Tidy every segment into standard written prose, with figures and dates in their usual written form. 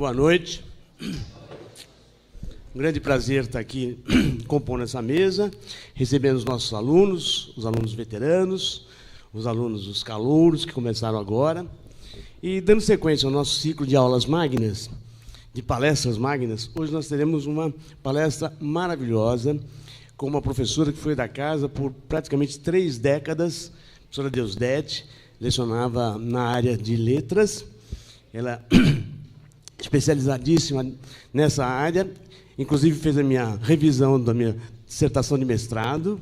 Boa noite. Um grande prazer estar aqui compondo essa mesa, recebendo os nossos alunos, os alunos veteranos, os alunos dos calouros que começaram agora, e dando sequência ao nosso ciclo de aulas magnas, de palestras magnas. Hoje nós teremos uma palestra maravilhosa com uma professora que foi da casa por praticamente 3 décadas, a professora Deusdete, lecionava na área de letras. Ela é especializadíssima nessa área, inclusive fez a minha revisão da minha dissertação de mestrado,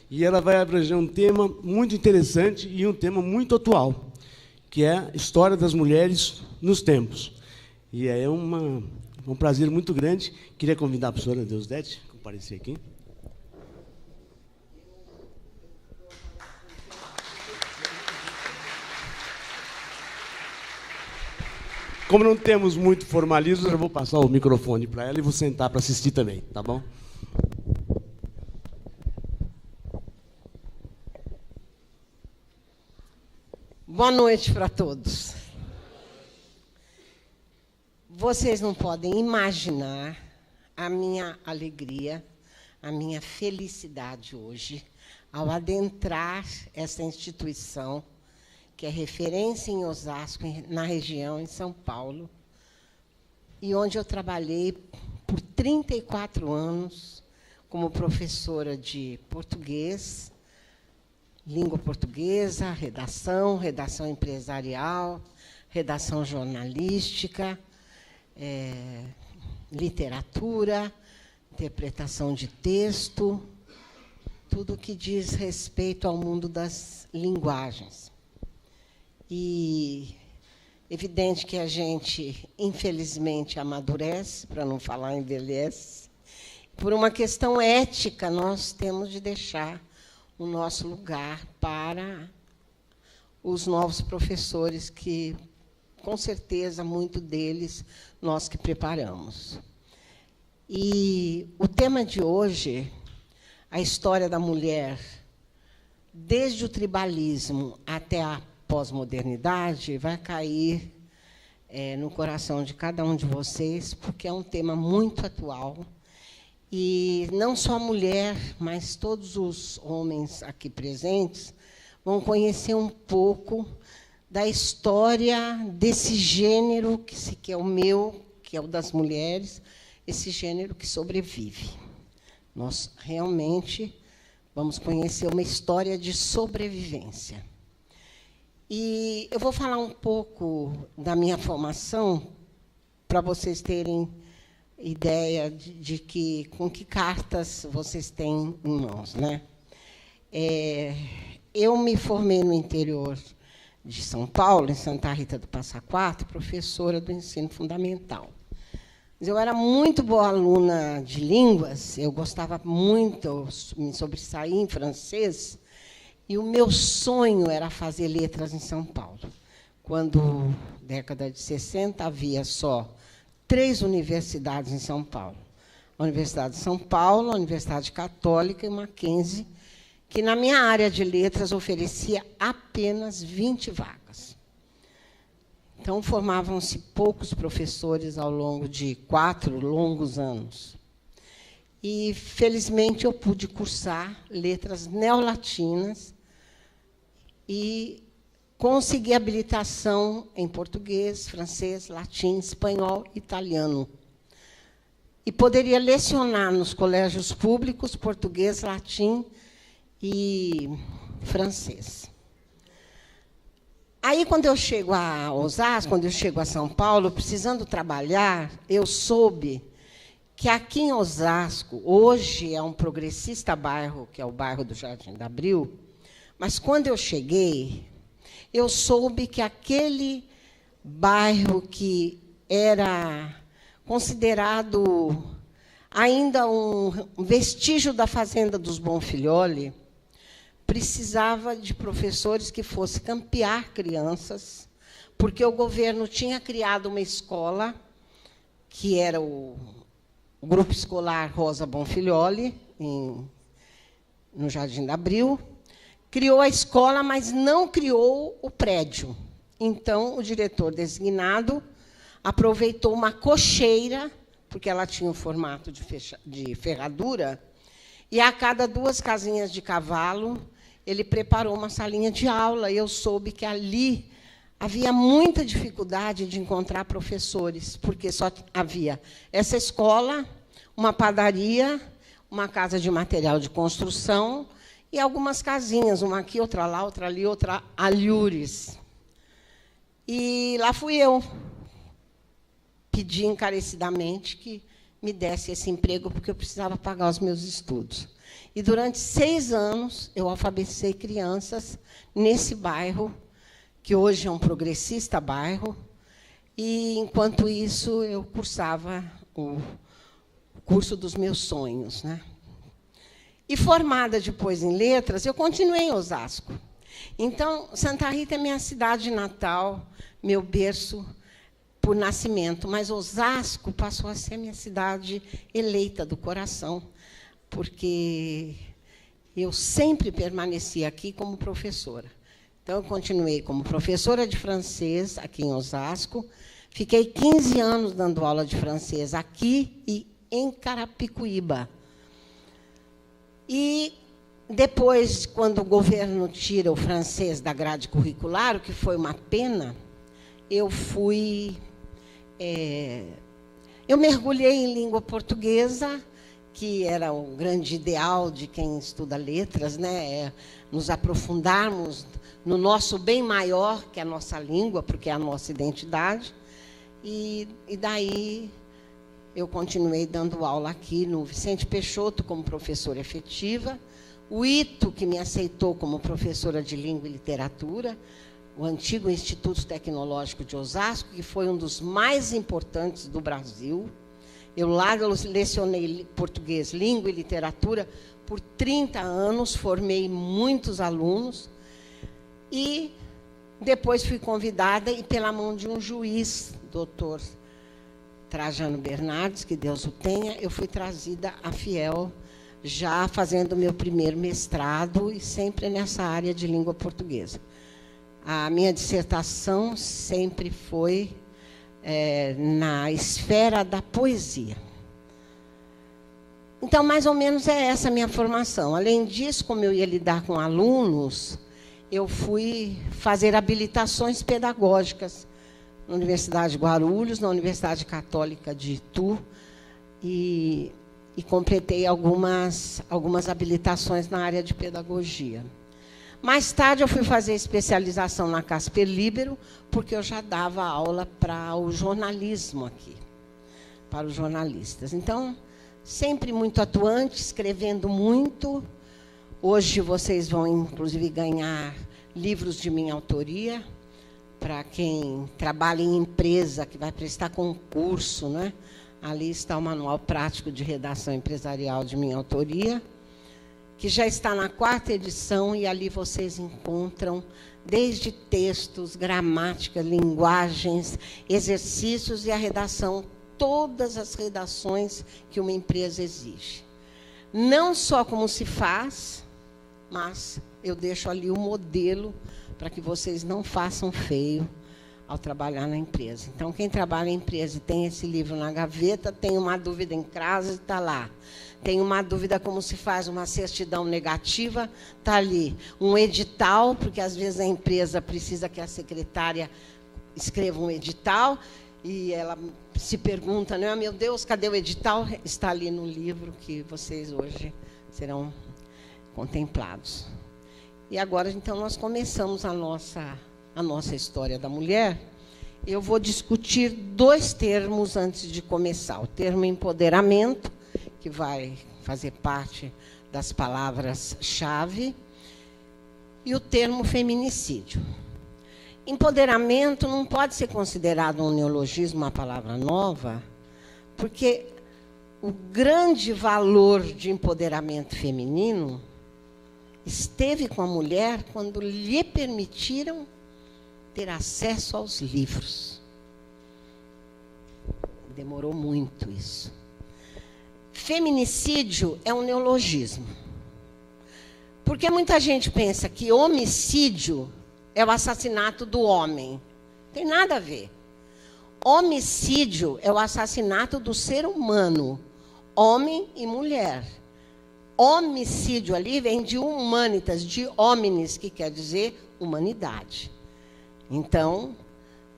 e ela vai abranger um tema muito interessante e um tema muito atual, que é a história das mulheres nos tempos. E é um prazer muito grande. Queria convidar a professora Deusdete a comparecer aqui. Como não temos muito formalismo, eu vou passar o microfone para ela e vou sentar para assistir também, tá bom? Boa noite para todos. Vocês não podem imaginar a minha alegria, a minha felicidade hoje, ao adentrar essa instituição, que é referência em Osasco, na região, em São Paulo, e onde eu trabalhei por 34 anos como professora de português, língua portuguesa, redação empresarial, redação jornalística, literatura, interpretação de texto, tudo que diz respeito ao mundo das linguagens. E evidente que a gente, infelizmente, amadurece, para não falar envelhece. Por uma questão ética, nós temos de deixar o nosso lugar para os novos professores, que, com certeza, muito deles, nós que preparamos. E o tema de hoje, a história da mulher, desde o tribalismo até a pós-modernidade, vai cair no coração de cada um de vocês, porque é um tema muito atual. E não só a mulher, mas todos os homens aqui presentes vão conhecer um pouco da história desse gênero, que é o meu, que é o das mulheres, esse gênero que sobrevive. Nós realmente vamos conhecer uma história de sobrevivência. E eu vou falar um pouco da minha formação, para vocês terem ideia de com que cartas vocês têm em mãos, né? Eu me formei no interior de São Paulo, em Santa Rita do Passa Quatro, professora do ensino fundamental. Mas eu era muito boa aluna de línguas, eu gostava muito, eu me sobressaí em francês, e o meu sonho era fazer letras em São Paulo. Quando, na década de 60, havia só 3 universidades em São Paulo. A Universidade de São Paulo, a Universidade Católica e Mackenzie, que, na minha área de letras, oferecia apenas 20 vagas. Então, formavam-se poucos professores ao longo de 4 longos anos. E, felizmente, eu pude cursar letras neolatinas e consegui habilitação em português, francês, latim, espanhol e italiano. E poderia lecionar nos colégios públicos português, latim e francês. Aí, quando eu chego a Osasco, quando eu chego a São Paulo, precisando trabalhar, eu soube que aqui em Osasco, hoje é um progressista bairro, que é o bairro do Jardim da Abril, mas, quando eu cheguei, eu soube que aquele bairro que era considerado ainda um vestígio da fazenda dos Bonfilholi, precisava de professores que fossem campear crianças, porque o governo tinha criado uma escola, que era o Grupo Escolar Rosa Bonfilholi, no Jardim da Abril, criou a escola, mas não criou o prédio. Então, o diretor designado aproveitou uma cocheira, porque ela tinha um formato de ferradura, e a cada 2 casinhas de cavalo, ele preparou uma salinha de aula, e eu soube que ali havia muita dificuldade de encontrar professores, porque só havia essa escola, uma padaria, uma casa de material de construção e algumas casinhas, uma aqui, outra lá, outra ali, outra alhures. E lá fui eu, pedi encarecidamente que me desse esse emprego, porque eu precisava pagar os meus estudos. E, durante 6 anos, eu alfabetizei crianças nesse bairro, que hoje é um progressista bairro, e, enquanto isso, eu cursava o curso dos meus sonhos, né? E, formada depois em letras, eu continuei em Osasco. Então, Santa Rita é minha cidade natal, meu berço por nascimento, mas Osasco passou a ser minha cidade eleita do coração, porque eu sempre permaneci aqui como professora. Então, eu continuei como professora de francês aqui em Osasco, fiquei 15 anos dando aula de francês aqui e em Carapicuíba. E depois, quando o governo tira o francês da grade curricular, o que foi uma pena, eu mergulhei em língua portuguesa, que era o grande ideal de quem estuda letras, né? Nos aprofundarmos no nosso bem maior, que é a nossa língua, porque é a nossa identidade. E daí eu continuei dando aula aqui no Vicente Peixoto como professora efetiva, o ITO, que me aceitou como professora de língua e literatura, o antigo Instituto Tecnológico de Osasco, que foi um dos mais importantes do Brasil. Eu lá lecionei português, língua e literatura por 30 anos, formei muitos alunos, e depois fui convidada, e pela mão de um juiz, doutor Trajano Bernardes, que Deus o tenha, eu fui trazida a Fiel, já fazendo meu primeiro mestrado, e sempre nessa área de língua portuguesa. A minha dissertação sempre foi na esfera da poesia. Então, mais ou menos, é essa a minha formação. Além disso, como eu ia lidar com alunos, eu fui fazer habilitações pedagógicas na Universidade de Guarulhos, na Universidade Católica de Itu, e completei algumas habilitações na área de pedagogia. Mais tarde, eu fui fazer especialização na Casper Líbero, porque eu já dava aula para o jornalismo aqui, para os jornalistas. Então, sempre muito atuante, escrevendo muito. Hoje, vocês vão, inclusive, ganhar livros de minha autoria, para quem trabalha em empresa, que vai prestar concurso, né? Ali está o Manual Prático de Redação Empresarial de minha autoria, que já está na 4ª edição, e ali vocês encontram desde textos, gramática, linguagens, exercícios e a redação, todas as redações que uma empresa exige. Não só como se faz, mas eu deixo ali o modelo para que vocês não façam feio ao trabalhar na empresa. Então, quem trabalha em empresa e tem esse livro na gaveta, tem uma dúvida em casa, está lá. Tem uma dúvida como se faz uma certidão negativa, está ali. Um edital, porque às vezes a empresa precisa que a secretária escreva um edital, e ela se pergunta, né, meu Deus, cadê o edital? Está ali no livro que vocês hoje serão contemplados. E agora, então, nós começamos a nossa história da mulher. Eu vou discutir 2 termos antes de começar. O termo empoderamento, que vai fazer parte das palavras-chave, e o termo feminicídio. Empoderamento não pode ser considerado um neologismo, uma palavra nova, porque o grande valor de empoderamento feminino esteve com a mulher quando lhe permitiram ter acesso aos livros. Demorou muito isso. Feminicídio é um neologismo. Porque muita gente pensa que homicídio é o assassinato do homem. Não tem nada a ver. Homicídio é o assassinato do ser humano, homem e mulher. Homicídio ali vem de humanitas, de homines, que quer dizer humanidade. Então,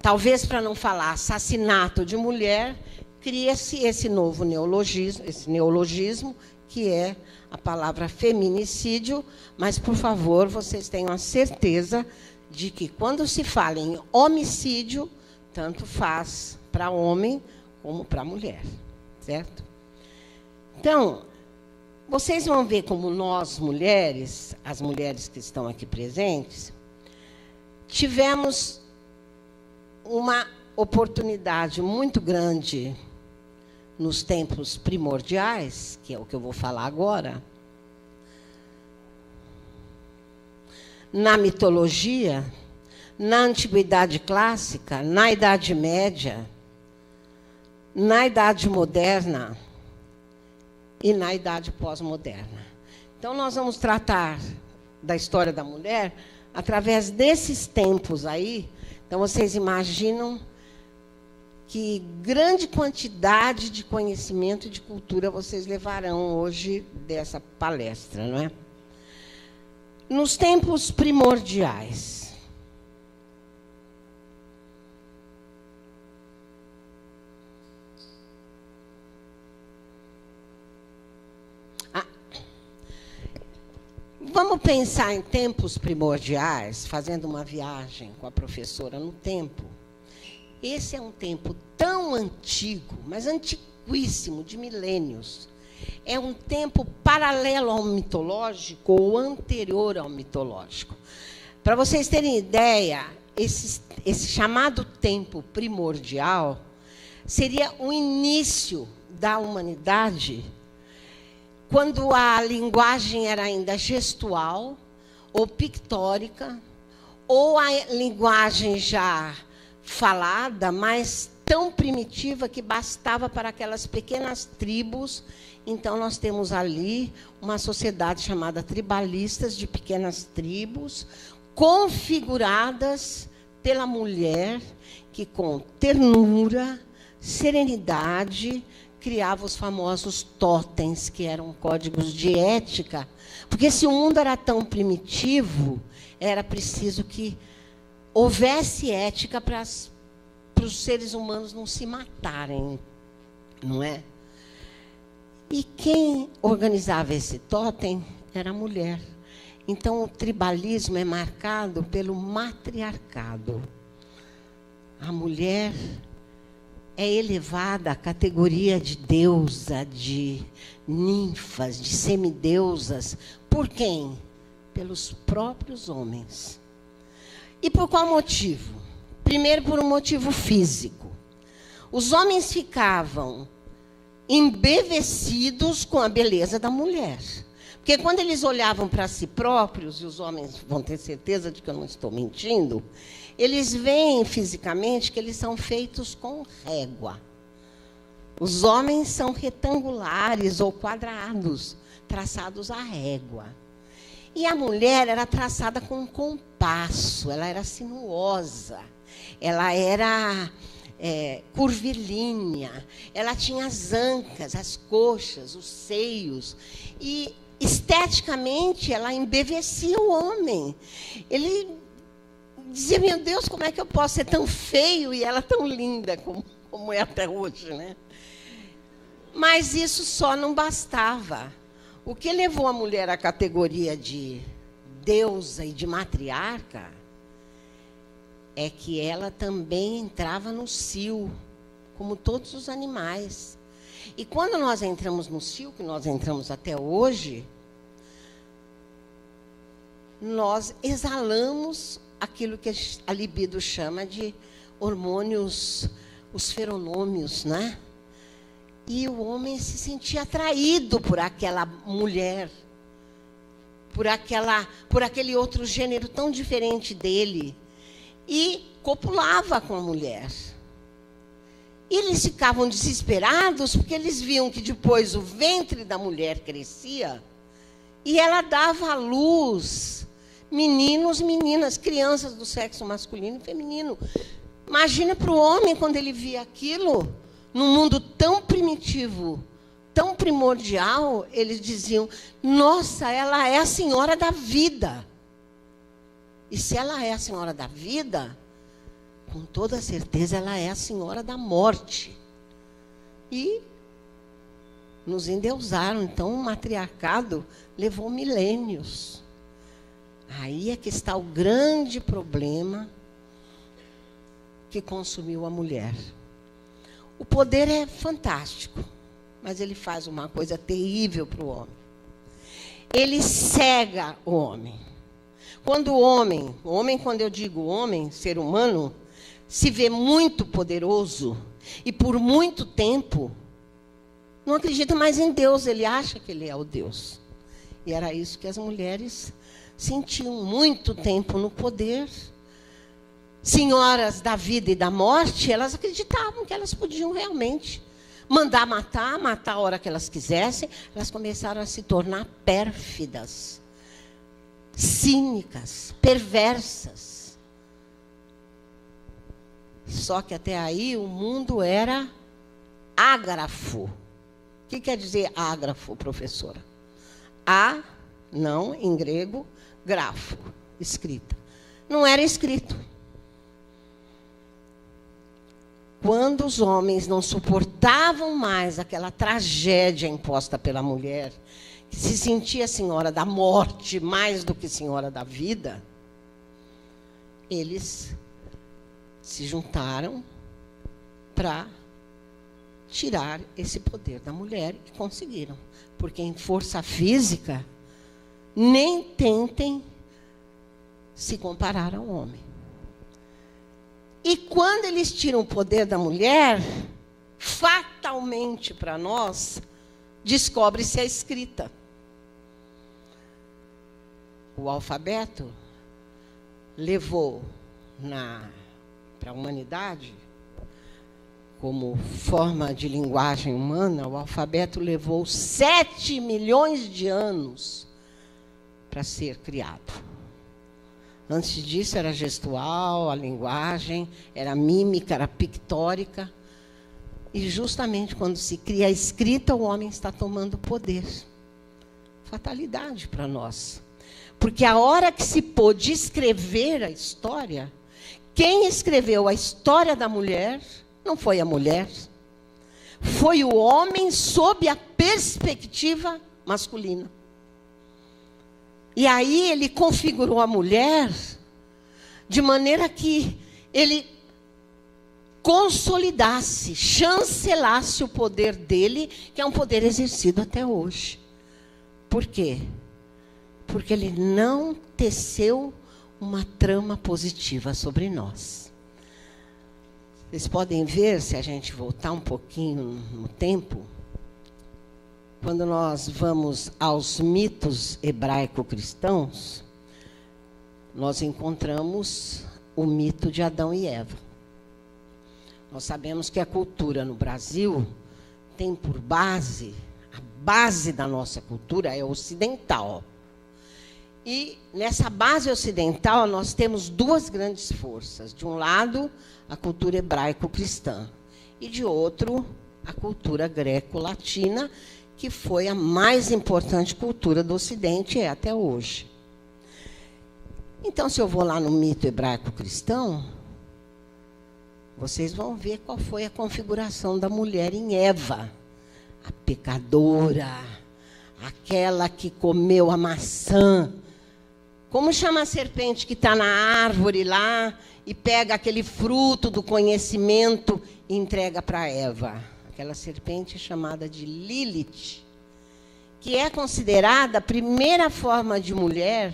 talvez para não falar assassinato de mulher, cria-se esse novo neologismo, esse neologismo, que é a palavra feminicídio, mas, por favor, vocês tenham a certeza de que, quando se fala em homicídio, tanto faz para homem como para mulher, certo? Então, vocês vão ver como nós, mulheres, as mulheres que estão aqui presentes, tivemos uma oportunidade muito grande nos tempos primordiais, que é o que eu vou falar agora, na mitologia, na Antiguidade Clássica, na Idade Média, na Idade Moderna e na Idade Pós-Moderna. Então, nós vamos tratar da história da mulher através desses tempos aí. Então, vocês imaginam que grande quantidade de conhecimento e de cultura vocês levarão hoje dessa palestra, não é? Nos tempos primordiais, vamos pensar em tempos primordiais, fazendo uma viagem com a professora no tempo. Esse é um tempo tão antigo, mas antiquíssimo, de milênios. É um tempo paralelo ao mitológico ou anterior ao mitológico. Para vocês terem ideia, esse chamado tempo primordial seria o início da humanidade, quando a linguagem era ainda gestual ou pictórica, ou a linguagem já falada, mas tão primitiva que bastava para aquelas pequenas tribos. Então, nós temos ali uma sociedade chamada tribalistas, de pequenas tribos, configuradas pela mulher, que com ternura, serenidade, criava os famosos totens, que eram códigos de ética. Porque se o mundo era tão primitivo, era preciso que houvesse ética para os seres humanos não se matarem, não é? E quem organizava esse totem era a mulher. Então, o tribalismo é marcado pelo matriarcado. A mulher é elevada à categoria de deusa, de ninfas, de semideusas. Por quem? Pelos próprios homens. E por qual motivo? Primeiro, por um motivo físico. Os homens ficavam embevecidos com a beleza da mulher. Porque quando eles olhavam para si próprios, e os homens vão ter certeza de que eu não estou mentindo, eles veem fisicamente que eles são feitos com régua. Os homens são retangulares ou quadrados, traçados à régua. E a mulher era traçada com um compasso, ela era sinuosa, ela era curvilínea, ela tinha as ancas, as coxas, os seios, e esteticamente ela embevecia o homem. Ele dizia: meu Deus, como é que eu posso ser tão feio e ela tão linda como é até hoje, né? Mas isso só não bastava. O que levou a mulher à categoria de deusa e de matriarca é que ela também entrava no cio, como todos os animais. E quando nós entramos no cio, que nós entramos até hoje, nós exalamos aquilo que a libido chama de hormônios, os feronômios, né? E o homem se sentia atraído por aquela mulher, por aquele outro gênero tão diferente dele, e copulava com a mulher. E eles ficavam desesperados, porque eles viam que depois o ventre da mulher crescia e ela dava à luz meninos, meninas, crianças do sexo masculino e feminino. Imagina para o homem, quando ele via aquilo, num mundo tão primitivo, tão primordial, eles diziam, nossa, ela é a senhora da vida. E se ela é a senhora da vida, com toda certeza ela é a senhora da morte. E nos endeusaram. Então, o matriarcado levou milênios. Aí é que está o grande problema que consumiu a mulher. O poder é fantástico, mas ele faz uma coisa terrível para o homem. Ele cega o homem. Quando o homem, quando eu digo homem, ser humano, se vê muito poderoso e por muito tempo não acredita mais em Deus, ele acha que ele é o Deus. E era isso que as mulheres sentiam, muito tempo no poder. Senhoras da vida e da morte, elas acreditavam que elas podiam realmente mandar matar a hora que elas quisessem. Elas começaram a se tornar pérfidas, cínicas, perversas. Só que até aí o mundo era ágrafo. O que quer dizer ágrafo, professora? Não, em grego, grafo, escrita. Não era escrito. Quando os homens não suportavam mais aquela tragédia imposta pela mulher, que se sentia senhora da morte mais do que senhora da vida, eles se juntaram para tirar esse poder da mulher e conseguiram. Porque em força física, nem tentem se comparar ao homem. E quando eles tiram o poder da mulher, fatalmente para nós, descobre-se a escrita. O alfabeto levou para a humanidade, como forma de linguagem humana, o alfabeto levou 7 milhões de anos para ser criado. Antes disso era gestual, a linguagem, era mímica, era pictórica. E justamente quando se cria a escrita, o homem está tomando poder. Fatalidade para nós. Porque a hora que se pôde escrever a história, quem escreveu a história da mulher não foi a mulher, foi o homem sob a perspectiva masculina. E aí ele configurou a mulher de maneira que ele consolidasse, chancelasse o poder dele, que é um poder exercido até hoje. Por quê? Porque ele não teceu uma trama positiva sobre nós. Vocês podem ver, se a gente voltar um pouquinho no tempo, quando nós vamos aos mitos hebraico-cristãos, nós encontramos o mito de Adão e Eva. Nós sabemos que a cultura no Brasil tem por base, a base da nossa cultura é ocidental. E nessa base ocidental nós temos duas grandes forças. De um lado, a cultura hebraico-cristã, e de outro, a cultura greco-latina, que foi a mais importante cultura do Ocidente até hoje. Então, se eu vou lá no mito hebraico-cristão, vocês vão ver qual foi a configuração da mulher em Eva. A pecadora, aquela que comeu a maçã. Como chama a serpente que está na árvore lá e pega aquele fruto do conhecimento e entrega para Eva? Aquela serpente chamada de Lilith, que é considerada a primeira forma de mulher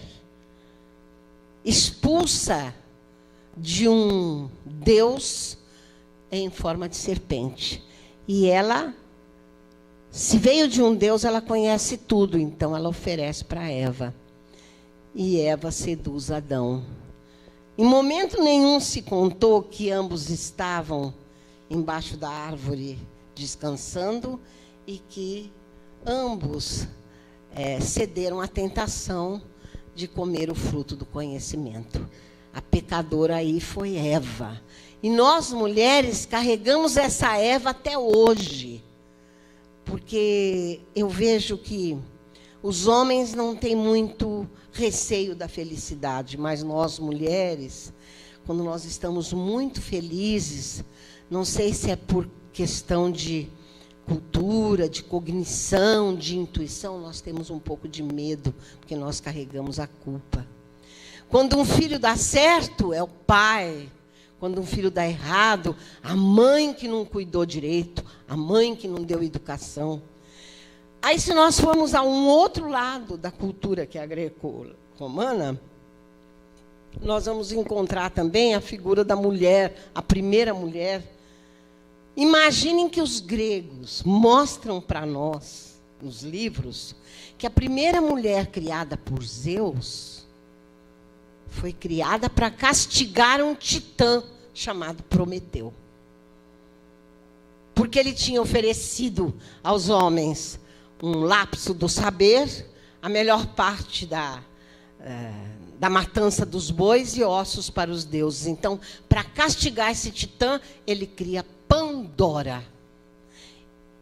expulsa de um Deus em forma de serpente. E ela, se veio de um Deus, ela conhece tudo, então ela oferece para Eva. E Eva seduz Adão. Em momento nenhum se contou que ambos estavam embaixo da árvore descansando e que ambos cederam à tentação de comer o fruto do conhecimento. A pecadora aí foi Eva. E nós, mulheres, carregamos essa Eva até hoje. Porque eu vejo que os homens não têm muito receio da felicidade, mas nós, mulheres, quando nós estamos muito felizes, não sei se é por questão de cultura, de cognição, de intuição, nós temos um pouco de medo, porque nós carregamos a culpa. Quando um filho dá certo, é o pai. Quando um filho dá errado, a mãe que não cuidou direito, a mãe que não deu educação. Aí, se nós formos a um outro lado da cultura, que é a greco-romana, nós vamos encontrar também a figura da mulher, a primeira mulher. Imaginem que os gregos mostram para nós, nos livros, que a primeira mulher criada por Zeus foi criada para castigar um titã chamado Prometeu. Porque ele tinha oferecido aos homens um lapso do saber, a melhor parte da matança dos bois e ossos para os deuses. Então, para castigar esse titã, ele cria Pandora.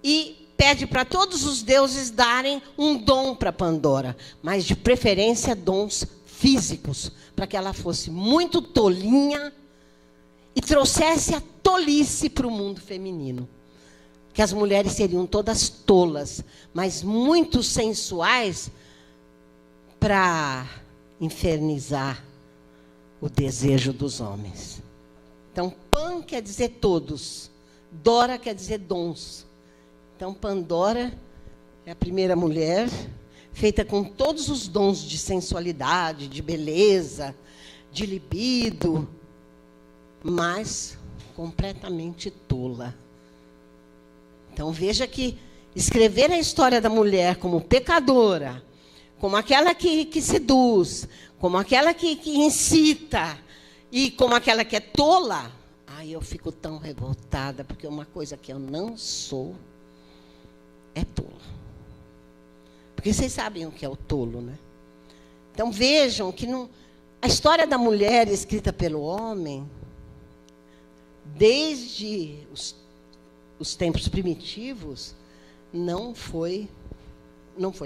E pede para todos os deuses darem um dom para Pandora, mas de preferência dons físicos, para que ela fosse muito tolinha e trouxesse a tolice para o mundo feminino. Que as mulheres seriam todas tolas, mas muito sensuais para infernizar o desejo dos homens. Então, Pan quer dizer todos, Dora quer dizer dons. Então, Pandora é a primeira mulher, feita com todos os dons de sensualidade, de beleza, de libido, mas completamente tola. Então, veja que escrever a história da mulher como pecadora, como aquela que seduz, como aquela que incita, e como aquela que é tola, aí eu fico tão revoltada, porque uma coisa que eu não sou é tola. Porque vocês sabem o que é o tolo, né? Então, vejam que a história da mulher escrita pelo homem, desde os tempos primitivos, não foi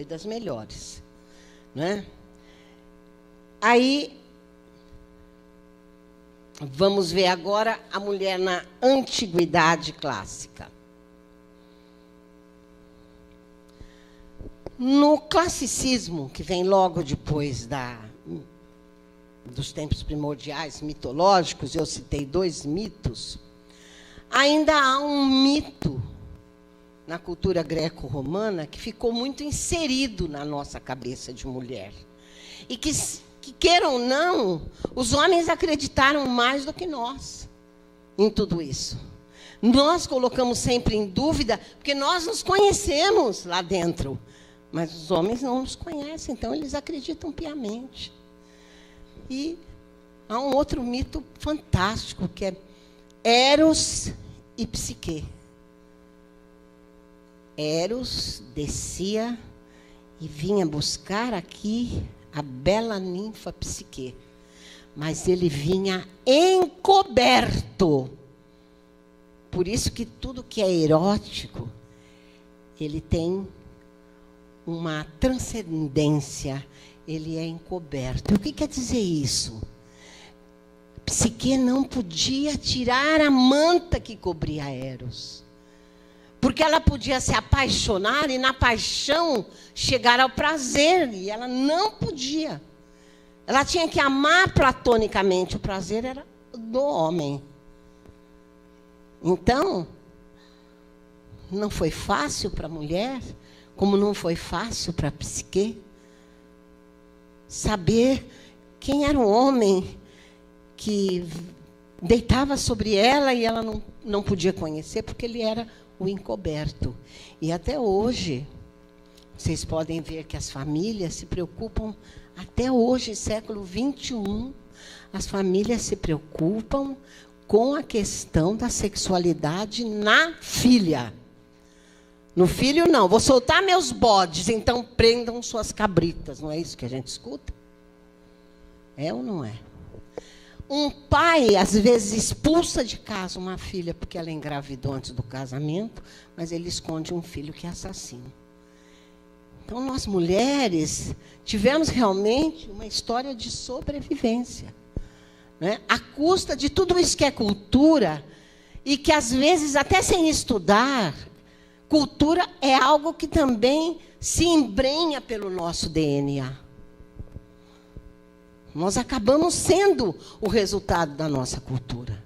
das melhores, né? Aí, vamos ver agora a mulher na antiguidade clássica. No classicismo, que vem logo depois dos tempos primordiais mitológicos, eu citei 2 mitos, ainda há um mito na cultura greco-romana que ficou muito inserido na nossa cabeça de mulher. E que queiram ou não, os homens acreditaram mais do que nós em tudo isso. Nós colocamos sempre em dúvida, porque nós nos conhecemos lá dentro, mas os homens não nos conhecem, então eles acreditam piamente. E há um outro mito fantástico, que é Eros e Psique. Eros descia e vinha buscar aqui a bela ninfa Psique, mas ele vinha encoberto. Por isso que tudo que é erótico, ele tem uma transcendência, ele é encoberto. E o que quer dizer isso? Psique não podia tirar a manta que cobria Eros, porque ela podia se apaixonar e, na paixão, chegar ao prazer, e ela não podia. Ela tinha que amar platonicamente, o prazer era do homem. Então, não foi fácil para a mulher, como não foi fácil para a Psique, saber quem era o homem que deitava sobre ela e ela não podia conhecer, porque ele era o encoberto. E até hoje, vocês podem ver que as famílias se preocupam, até hoje, século XXI, as famílias se preocupam com a questão da sexualidade na filha. No filho, não. Vou soltar meus bodes, então prendam suas cabritas. Não é isso que a gente escuta? É ou não é? Um pai, às vezes, expulsa de casa uma filha porque ela engravidou antes do casamento, mas ele esconde um filho que é assassino. Então, nós mulheres tivemos realmente uma história de sobrevivência, né? À custa de tudo isso que é cultura, e que, às vezes, até sem estudar, cultura é algo que também se embrenha pelo nosso DNA. Nós acabamos sendo o resultado da nossa cultura.